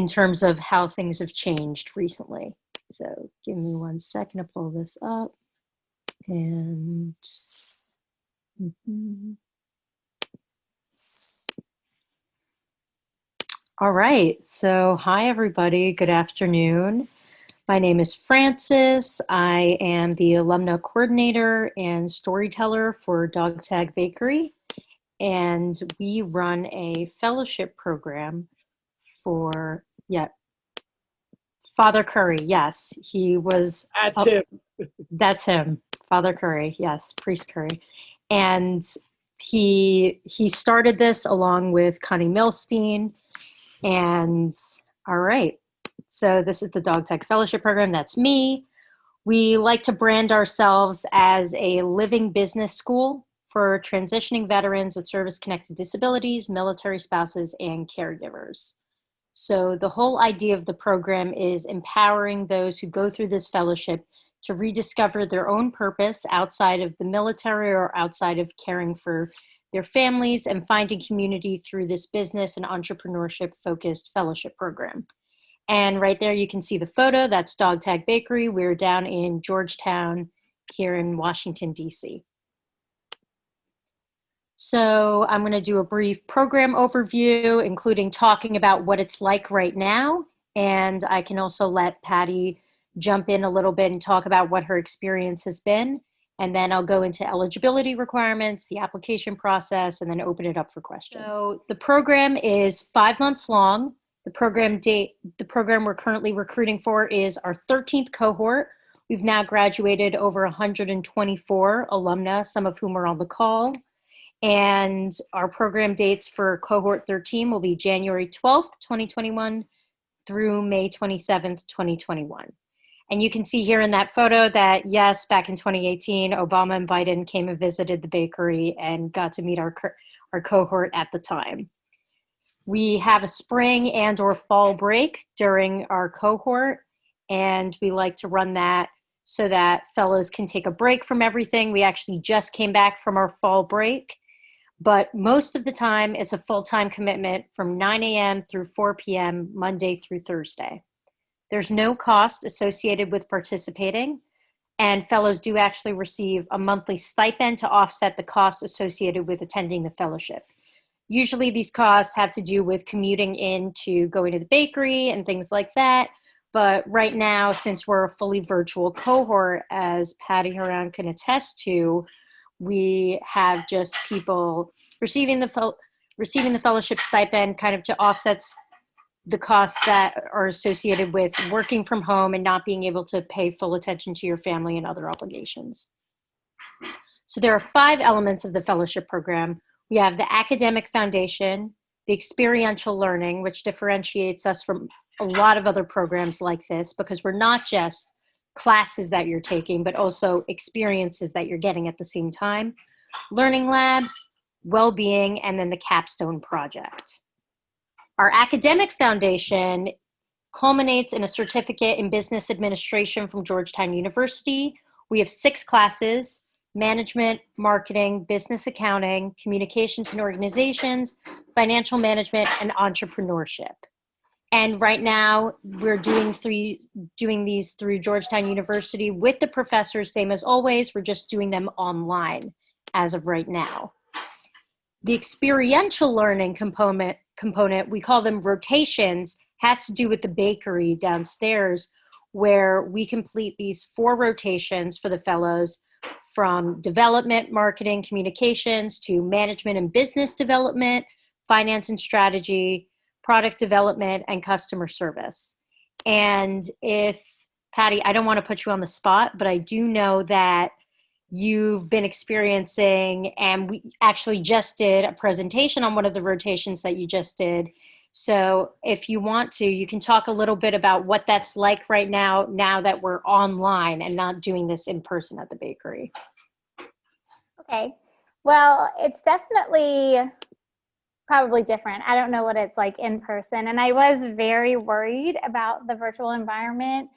in terms of how things have changed recently. So give me 1 second to pull this up. And all right, so hi everybody, good afternoon. My name is Frances. I am the alumna coordinator and storyteller for Dog Tag Bakery, and we run a fellowship program for, Father Curry, yes, he was. That's him. That's him, Father Curry, yes, Priest Curry. And he started this along with Connie Milstein. And all right, so this is the Dog Tech Fellowship Program. That's me. We like to brand ourselves as a living business school for transitioning veterans with service-connected disabilities, military spouses, and caregivers. So the whole idea of the program is empowering those who go through this fellowship to rediscover their own purpose outside of the military or outside of caring for their families and finding community through this business and entrepreneurship focused fellowship program. And right there you can see the photo. That's Dog Tag Bakery. We're down in Georgetown here in Washington, D.C. So I'm going to do a brief program overview, including talking about what it's like right now. And I can also let Patty jump in a little bit and talk about what her experience has been. And then I'll go into eligibility requirements, the application process, and then open it up for questions. So the program is 5 months long. The program we're currently recruiting for is our 13th cohort. We've now graduated over 124 alumna, some of whom are on the call. And our program dates for cohort 13 will be January 12th, 2021 through May 27th, 2021. And you can see here in that photo that, yes, back in 2018, Obama and Biden came and visited the bakery and got to meet our cohort at the time. We have a spring and or fall break during our cohort, and we like to run that so that fellows can take a break from everything. We actually just came back from our fall break, but most of the time it's a full-time commitment from 9 a.m. through 4 p.m. Monday through Thursday. There's no cost associated with participating, and fellows do actually receive a monthly stipend to offset the costs associated with attending the fellowship. Usually these costs have to do with commuting in to going to the bakery and things like that. But right now, since we're a fully virtual cohort, as Patty Haran can attest to, we have just people receiving the fellowship stipend kind of to offset the costs that are associated with working from home and not being able to pay full attention to your family and other obligations. So there are 5 elements of the fellowship program. We have the academic foundation, the experiential learning, which differentiates us from a lot of other programs like this because we're not just classes that you're taking, but also experiences that you're getting at the same time. Learning labs, well-being, and then the capstone project. Our academic foundation culminates in a certificate in business administration from Georgetown University. We have 6 classes: management, marketing, business accounting, communications and organizations, financial management, and entrepreneurship. And right now we're doing these through Georgetown University with the professors, same as always. We're just doing them online as of right now. The experiential learning component, we call them rotations, has to do with the bakery downstairs, where we complete these 4 rotations for the fellows, from development, marketing, communications, to management and business development, finance and strategy, product development, and customer service. And if, Patty, I don't want to put you on the spot, but I do know that you've been experiencing, and we actually just did a presentation on one of the rotations that you just did. So if you want to, you can talk a little bit about what that's like right now that we're online and not doing this in person at the bakery. Okay. Well, it's definitely probably different. I don't know what it's like in person. And I was very worried about the virtual environment.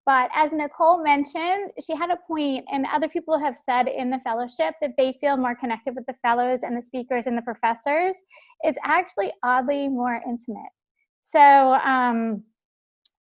But as Nicole mentioned, she had a point, and other people have said in the fellowship that they feel more connected with the fellows and the speakers and the professors. It's actually oddly more intimate. So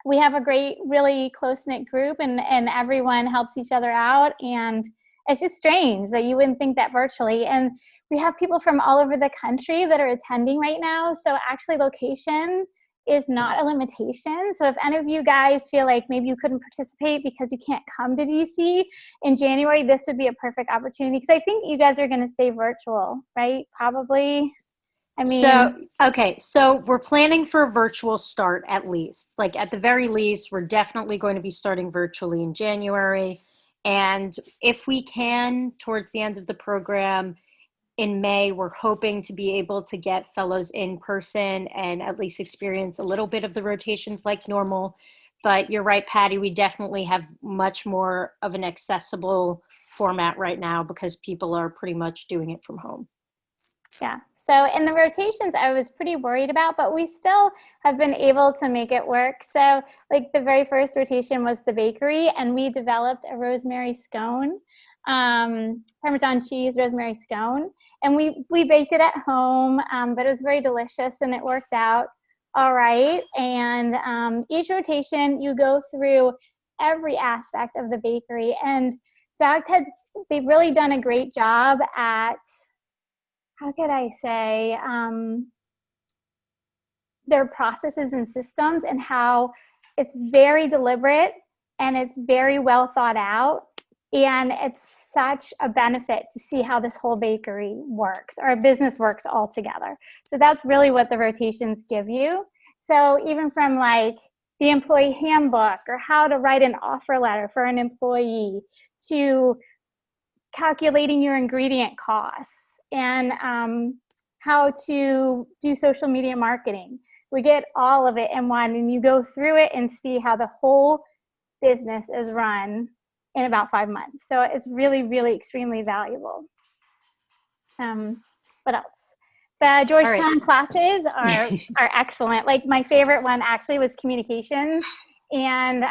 we have a great, really close-knit group, and everyone helps each other out. And it's just strange that you wouldn't think that virtually. And we have people from all over the country that are attending right now. So actually location is not a limitation. So if any of you guys feel like maybe you couldn't participate because you can't come to DC in January, this would be a perfect opportunity, because I think you guys are going to stay virtual, right? Probably. I mean, so we're planning for a virtual start, at least. Like, at the very least, we're definitely going to be starting virtually in January. And if we can, towards the end of the program in May, we're hoping to be able to get fellows in person and at least experience a little bit of the rotations like normal. But you're right, Patty, we definitely have much more of an accessible format right now because people are pretty much doing it from home. Yeah. So in the rotations, I was pretty worried about, but we still have been able to make it work. So like the very first rotation was the bakery, and we developed a rosemary scone, Parmesan cheese rosemary scone. And we baked it at home, but it was very delicious and it worked out all right. And each rotation, you go through every aspect of the bakery. And they've really done a great job at, how could I say, their processes and systems, and how it's very deliberate and it's very well thought out. And it's such a benefit to see how this whole bakery works, or a business works all together. So that's really what the rotations give you. So even from like the employee handbook, or how to write an offer letter for an employee, to calculating your ingredient costs, and how to do social media marketing. We get all of it in one, and you go through it and see how the whole business is run in about 5 months. So it's really, really extremely valuable. What else? The Georgetown classes are excellent. Like, my favorite one actually was communications, and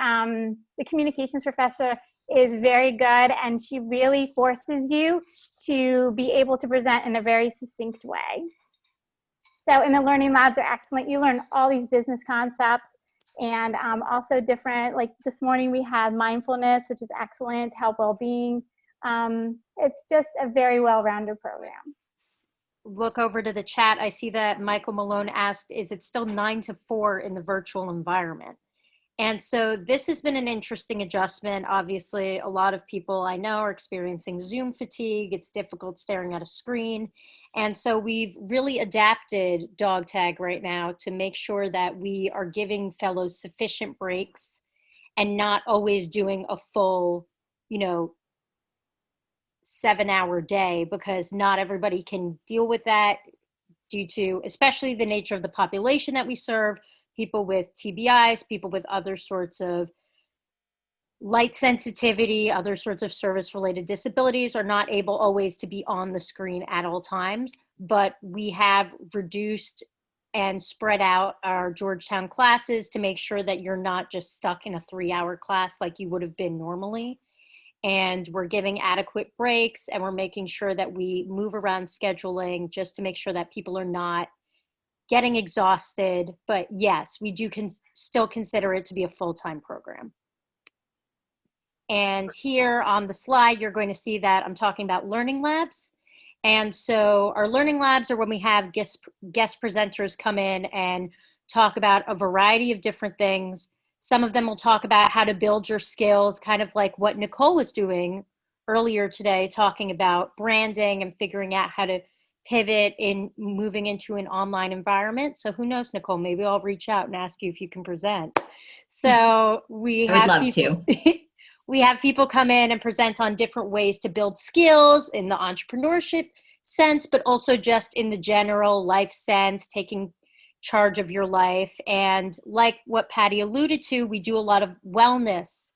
the communications professor is very good, and she really forces you to be able to present in a very succinct way. So, and the learning labs are excellent. You learn all these business concepts, and also different, like this morning we had mindfulness, which is excellent, health, well-being. It's just a very well-rounded program. Look over to the chat. I see that Michael Malone asked, is it still 9 to 4 in the virtual environment? And so this has been an interesting adjustment. Obviously, a lot of people I know are experiencing Zoom fatigue. It's difficult staring at a screen. And so we've really adapted Dog Tag right now to make sure that we are giving fellows sufficient breaks and not always doing a full, 7-hour day, because not everybody can deal with that due to, especially the nature of the population that we serve. People with TBIs, people with other sorts of light sensitivity, other sorts of service-related disabilities are not able always to be on the screen at all times. But we have reduced and spread out our Georgetown classes to make sure that you're not just stuck in a 3-hour class like you would have been normally. And we're giving adequate breaks, and we're making sure that we move around scheduling just to make sure that people are not getting exhausted. But yes, we do still consider it to be a full-time program. And here on the slide, you're going to see that I'm talking about learning labs. And so our learning labs are when we have guest presenters come in and talk about a variety of different things. Some of them will talk about how to build your skills, kind of like what Nicole was doing earlier today, talking about branding and figuring out how to pivot in moving into an online environment. So who knows, Nicole, maybe I'll reach out and ask you if you can present. So we I would love to. We have people come in and present on different ways to build skills in the entrepreneurship sense, but also just in the general life sense, taking charge of your life. And like what Patty alluded to, we do a lot of wellness,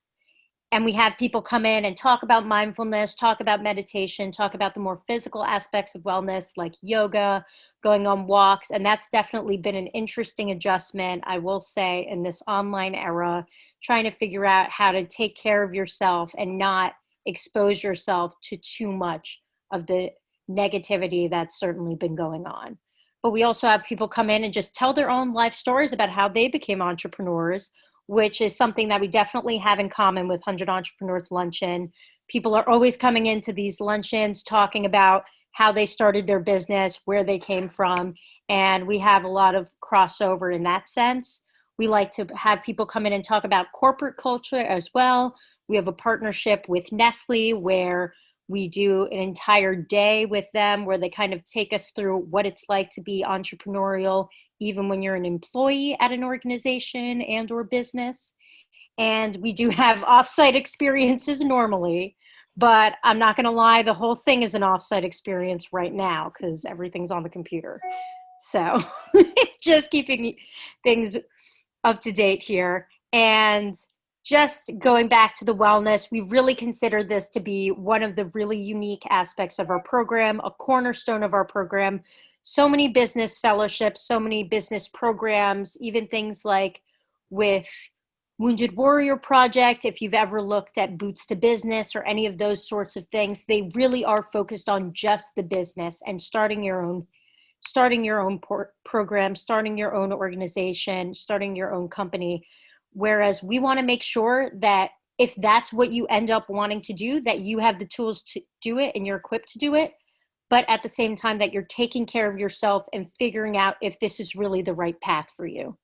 and we have people come in and talk about mindfulness, talk about meditation, talk about the more physical aspects of wellness like yoga, going on walks. And that's definitely been an interesting adjustment, I will say, in this online era, trying to figure out how to take care of yourself and not expose yourself to too much of the negativity that's certainly been going on. but we also have people come in and just tell their own life stories about how they became entrepreneurs, which is something that we definitely have in common with 100 Entrepreneurs Luncheon. People are always coming into these luncheons talking about how they started their business, where they came from, and we have a lot of crossover in that sense. We like to have people come in and talk about corporate culture as well. We have a partnership with Nestle where we do an entire day with them where they kind of take us through what it's like to be entrepreneurial, even when you're an employee at an organization and or business. And we do have offsite experiences normally, but I'm not going to lie, the whole thing is an offsite experience right now because everything's on the computer. So just keeping things up to date here. And just going back to the wellness, we really consider this to be one of the really unique aspects of our program, a cornerstone of our program. So many business fellowships, so many business programs, even things like with Wounded Warrior Project, if you've ever looked at Boots to Business or any of those sorts of things, they really are focused on just the business and starting your own program, starting your own organization, starting your own company. Whereas we want to make sure that if that's what you end up wanting to do, that you have the tools to do it and you're equipped to do it, but at the same time that you're taking care of yourself and figuring out if this is really the right path for you.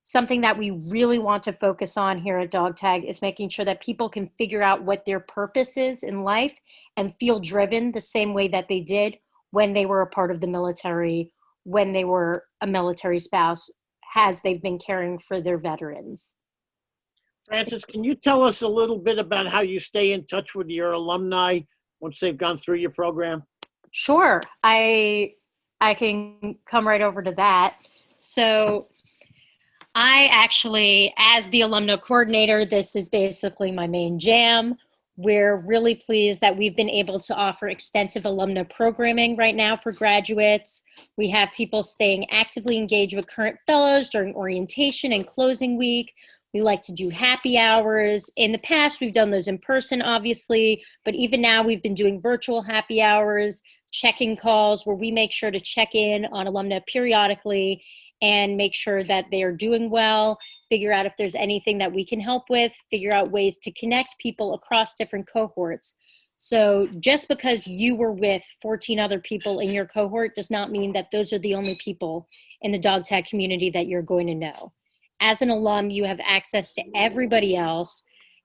Something that we really want to focus on here at Dog Tag is making sure that people can figure out what their purpose is in life and feel driven the same way that they did when they were a part of the military, when they were a military spouse, as they've been caring for their veterans. Frances, can you tell us a little bit about how you stay in touch with your alumni once they've gone through your program? Sure, I can come right over to that. So I actually, as the alumni coordinator, this is basically my main jam. We're really pleased that we've been able to offer extensive alumni programming right now for graduates. We have people staying actively engaged with current fellows during orientation and closing week. We like to do happy hours. In the past, we've done those in person, obviously, but even now we've been doing virtual happy hours, check-in calls, where we make sure to check in on alumni periodically and make sure that they're doing well, figure out if there's anything that we can help with, figure out ways to connect people across different cohorts. So just because you were with 14 other people in your cohort does not mean that those are the only people in the dog tag community that you're going to know. As an alum, you have access to everybody else,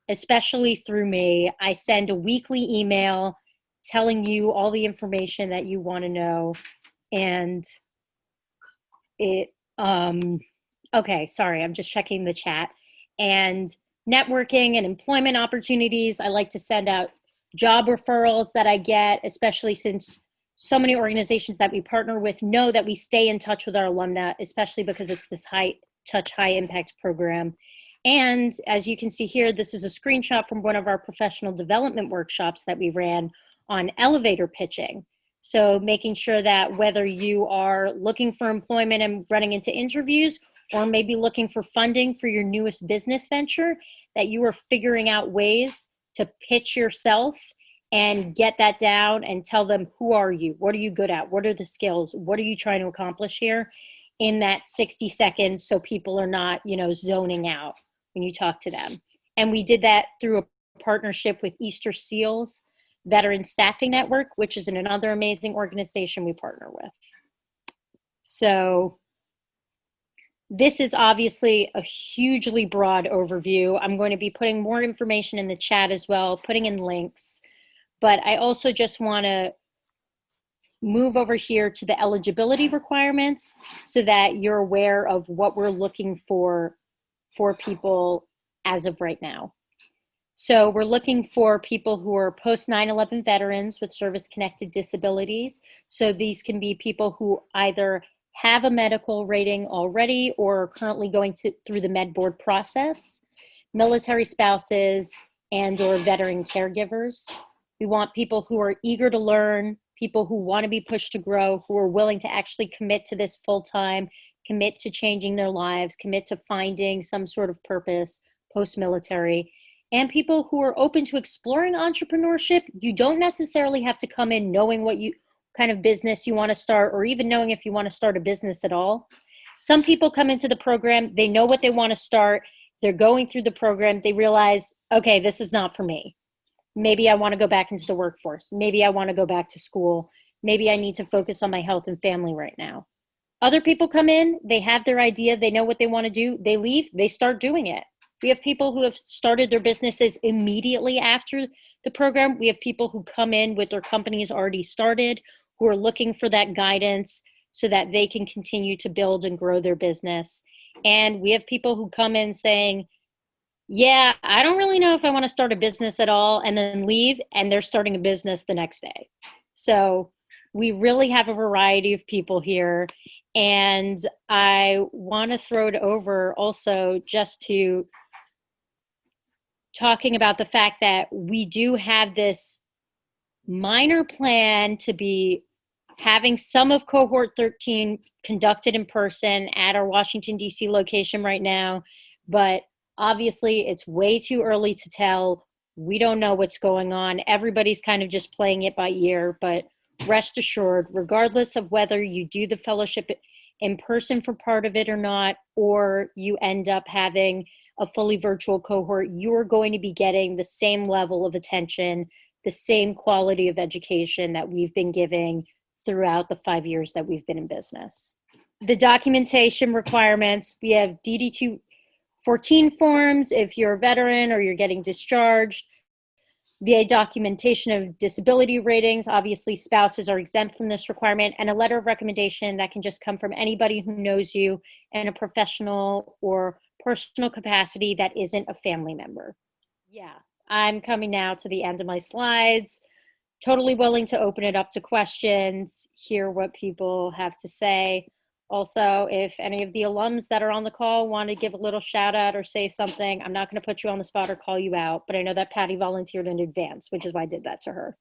especially through me. I send a weekly email telling you all the information that you want to know. And okay, sorry, I'm just checking the chat. And networking and employment opportunities, I like to send out job referrals that I get, especially since so many organizations that we partner with know that we stay in touch with our alumni, especially because it's this high touch, high impact program. And as you can see here, this is a screenshot from one of our professional development workshops that we ran on elevator pitching. So making sure that whether you are looking for employment and running into interviews, or maybe looking for funding for your newest business venture, that you are figuring out ways to pitch yourself and get that down and tell them, who are you? What are you good at? What are the skills? What are you trying to accomplish here in that 60 seconds so people are not, zoning out when you talk to them. And we did that through a partnership with Easter Seals Veteran Staffing Network, which is another amazing organization we partner with. So this is obviously a hugely broad overview. I'm going to be putting more information in the chat as well, putting in links. But I also just want to move over here to the eligibility requirements so that you're aware of what we're looking for people as of right now. So we're looking for people who are post 9/11 veterans with service-connected disabilities. So these can be people who either have a medical rating already or are currently going through the med board process, military spouses, and or veteran caregivers. We want people who are eager to learn, people who want to be pushed to grow, who are willing to actually commit to this full-time, commit to changing their lives, commit to finding some sort of purpose post-military, and people who are open to exploring entrepreneurship. You don't necessarily have to come in knowing kind of business you want to start, or even knowing if you want to start a business at all. Some people come into the program, they know what they want to start, they're going through the program, they realize, okay, this is not for me. Maybe I want to go back into the workforce. Maybe I want to go back to school. Maybe I need to focus on my health and family right now. Other people come in, they have their idea, they know what they want to do, they leave, they start doing it. We have people who have started their businesses immediately after the program. We have people who come in with their companies already started, who are looking for that guidance so that they can continue to build and grow their business. And we have people who come in saying, yeah, I don't really know if I want to start a business at all, and then leave, and they're starting a business the next day. So we really have a variety of people here. And I want to throw it over also just to talking about the fact that we do have this minor plan to be having some of cohort 13 conducted in person at our Washington, D.C. location right now. But obviously, it's way too early to tell. We don't know what's going on. Everybody's kind of just playing it by ear. But rest assured, regardless of whether you do the fellowship in person for part of it or not, or you end up having a fully virtual cohort, you're going to be getting the same level of attention, the same quality of education that we've been giving throughout the 5 years that we've been in business. The documentation requirements, we have DD 214 forms if you're a veteran or you're getting discharged. VA documentation of disability ratings. Obviously, spouses are exempt from this requirement, and a letter of recommendation that can just come from anybody who knows you in a professional or personal capacity that isn't a family member. Yeah, I'm coming now to the end of my slides. Totally willing to open it up to questions, hear what people have to say. Also, if any of the alums that are on the call want to give a little shout out or say something, I'm not going to put you on the spot or call you out, but I know that Patty volunteered in advance, which is why I did that to her.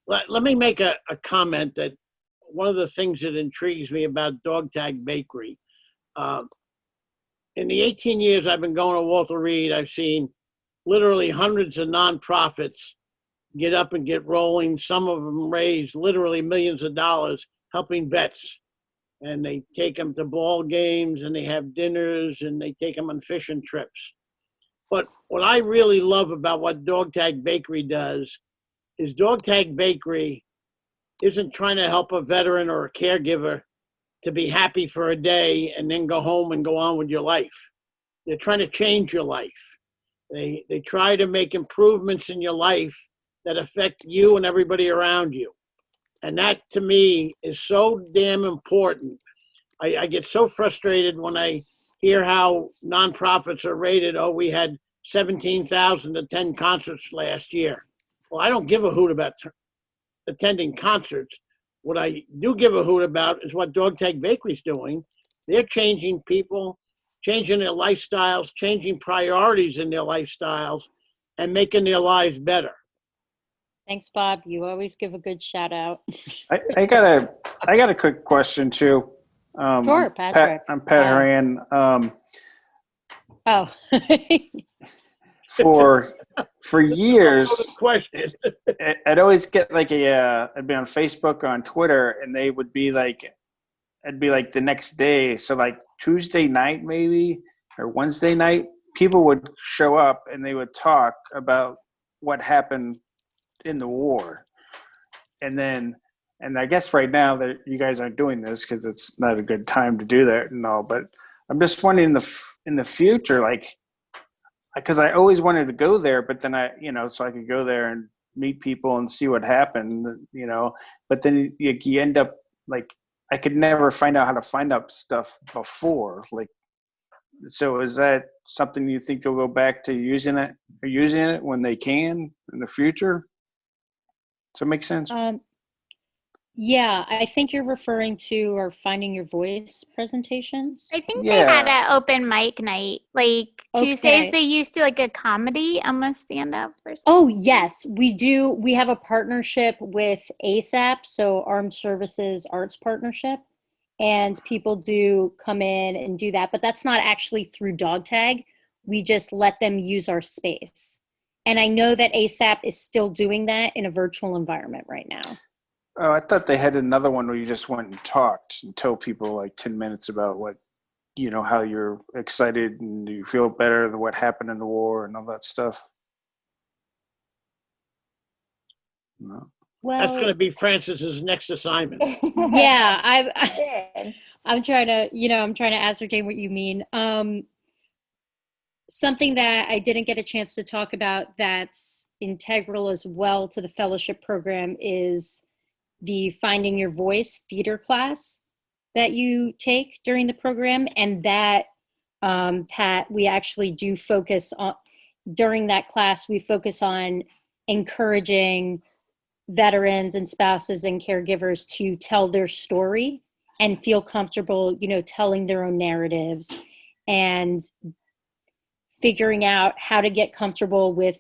Let me make a comment that one of the things that intrigues me about Dog Tag Bakery, in the 18 years I've been going to Walter Reed, I've seen literally hundreds of nonprofits get up and get rolling. Some of them raise literally millions of dollars helping vets. And they take them to ball games, and they have dinners, and they take them on fishing trips. But what I really love about what Dog Tag Bakery does is Dog Tag Bakery isn't trying to help a veteran or a caregiver to be happy for a day and then go home and go on with your life. They're trying to change your life. They try to make improvements in your life that affect you and everybody around you. And that, to me, is so damn important. I get so frustrated when I hear how nonprofits are rated. Oh, we had 17,000 attend concerts last year. Well, I don't give a hoot about attending concerts. What I do give a hoot about is what Dog Tag Bakery's doing. They're changing people, changing their lifestyles, changing priorities in their lifestyles, and making their lives better. Thanks, Bob. You always give a good shout out. I got a quick question too. Sure, Patrick. I'm Pat Horan. Oh. For years, Question. I'd always get like I'd be on Facebook or on Twitter, and they would be like, it'd be like the next day. So like Tuesday night maybe, or Wednesday night, people would show up and they would talk about what happened in the war. And I guess right now that you guys aren't doing this because it's not a good time to do that and all, but I'm just wondering in the future, like, because I always wanted to go there, but then so I could go there and meet people and see what happened, but then you end up like, I could never find out how to find out stuff before. Like, so is that something you think they'll go back to using it when they can in the future? Does that make sense? Yeah, I think you're referring to our Finding Your Voice presentations. I think they had an open mic night. Like Tuesdays, they used to like a comedy, almost stand up or something. Oh, yes, we do. We have a partnership with ASAP, so Armed Services Arts Partnership. And people do come in and do that, but that's not actually through Dog Tag. We just let them use our space. And I know that ASAP is still doing that in a virtual environment right now. Oh, I thought they had another one where you just went and talked and told people like 10 minutes about what, how you're excited and you feel better than what happened in the war and all that stuff. No. That's going Well, to be Francis's next assignment. yeah, Good. I'm trying to, I'm trying to ascertain what you mean. Something that I didn't get a chance to talk about that's integral as well to the fellowship program is the Finding Your Voice theater class that you take during the program. And that, Pat, we actually do focus on, during that class, we focus on encouraging veterans and spouses and caregivers to tell their story and feel comfortable, telling their own narratives and figuring out how to get comfortable with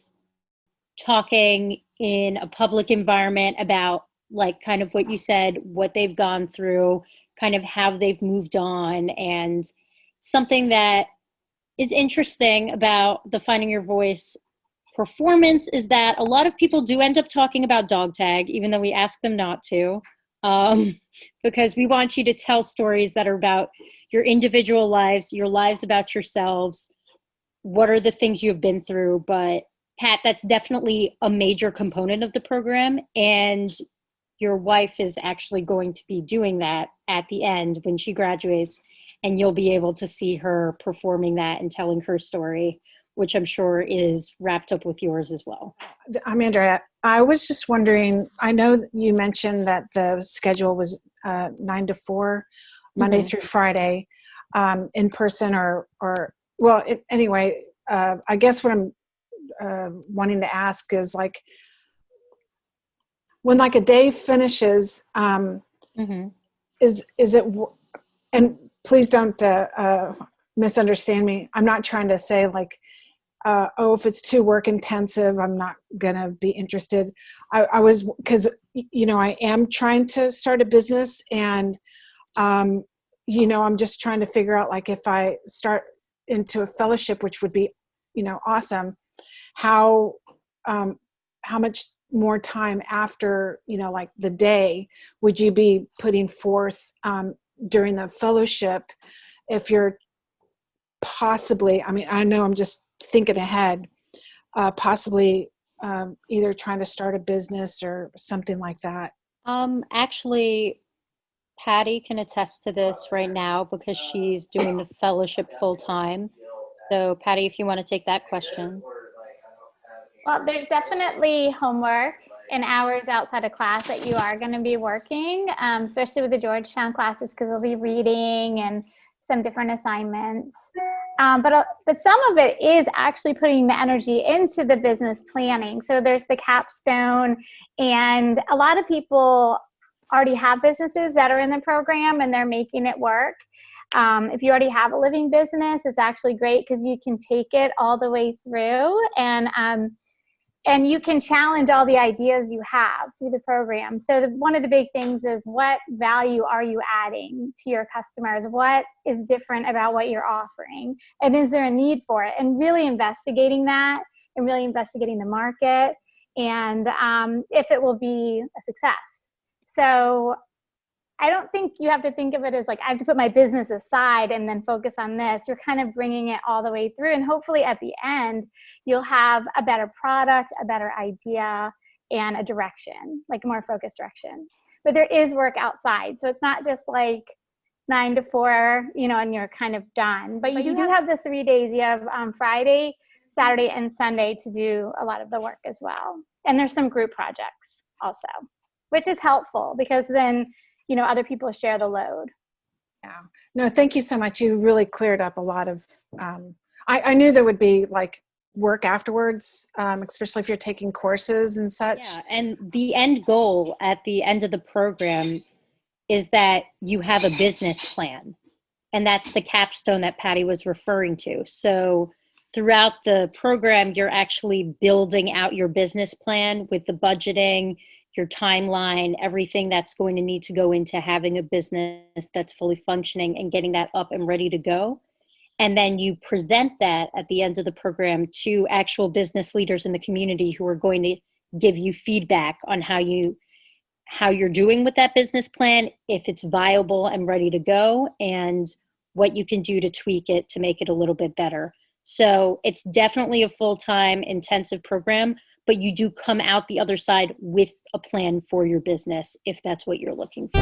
talking in a public environment about, like, kind of what you said, what they've gone through, kind of how they've moved on. And something that is interesting about the Finding Your Voice performance is that a lot of people do end up talking about dog tag, even though we ask them not to, because we want you to tell stories that are about your individual lives, your lives about yourselves, what are the things you've been through. But Pat, that's definitely a major component of the program. And your wife is actually going to be doing that at the end when she graduates, and you'll be able to see her performing that and telling her story, which I'm sure is wrapped up with yours as well. I'm Andrea. I was just wondering, I know that you mentioned that the schedule was 9 to 4, Monday through Friday, in person anyway, I guess what I'm wanting to ask is, like, when like a day finishes, is it, and please don't misunderstand me. I'm not trying to say like, if it's too work intensive, I'm not gonna be interested. I was, because I am trying to start a business, and I'm just trying to figure out, like, if I start into a fellowship, which would be awesome, how much more time after like the day would you be putting forth during the fellowship, if you're possibly, I know I'm just thinking ahead, possibly either trying to start a business or something like that. Actually, Patty can attest to this right now because she's doing the fellowship full time. So Patty, if you want to take that question. Well, there's definitely homework and hours outside of class that you are going to be working, especially with the Georgetown classes, because they'll be reading and some different assignments. But some of it is actually putting the energy into the business planning. So there's the capstone, and a lot of people already have businesses that are in the program and they're making it work. If you already have a living business, it's actually great because you can take it all the way through, and you can challenge all the ideas you have through the program. So one of the big things is, what value are you adding to your customers? What is different about what you're offering? And is there a need for it? And really investigating that, and really investigating the market, and if it will be a success. So I don't think you have to think of it as like, I have to put my business aside and then focus on this. You're kind of bringing it all the way through. And hopefully at the end, you'll have a better product, a better idea, and a direction, like a more focused direction. But there is work outside. So it's not just like 9 to 4, and you're kind of done. But you do have the 3 days. You have Friday, Saturday, and Sunday to do a lot of the work as well. And there's some group projects also, which is helpful because then other people share the load. Yeah. No, thank you so much. You really cleared up a lot of, I knew there would be like work afterwards, especially if you're taking courses and such. Yeah, and the end goal at the end of the program is that you have a business plan. And that's the capstone that Patty was referring to. So throughout the program, you're actually building out your business plan with the budgeting, your timeline, everything that's going to need to go into having a business that's fully functioning and getting that up and ready to go. And then you present that at the end of the program to actual business leaders in the community who are going to give you feedback on how how you're doing with that business plan, if it's viable and ready to go, and what you can do to tweak it to make it a little bit better. So it's definitely a full-time intensive program, but you do come out the other side with a plan for your business if that's what you're looking for.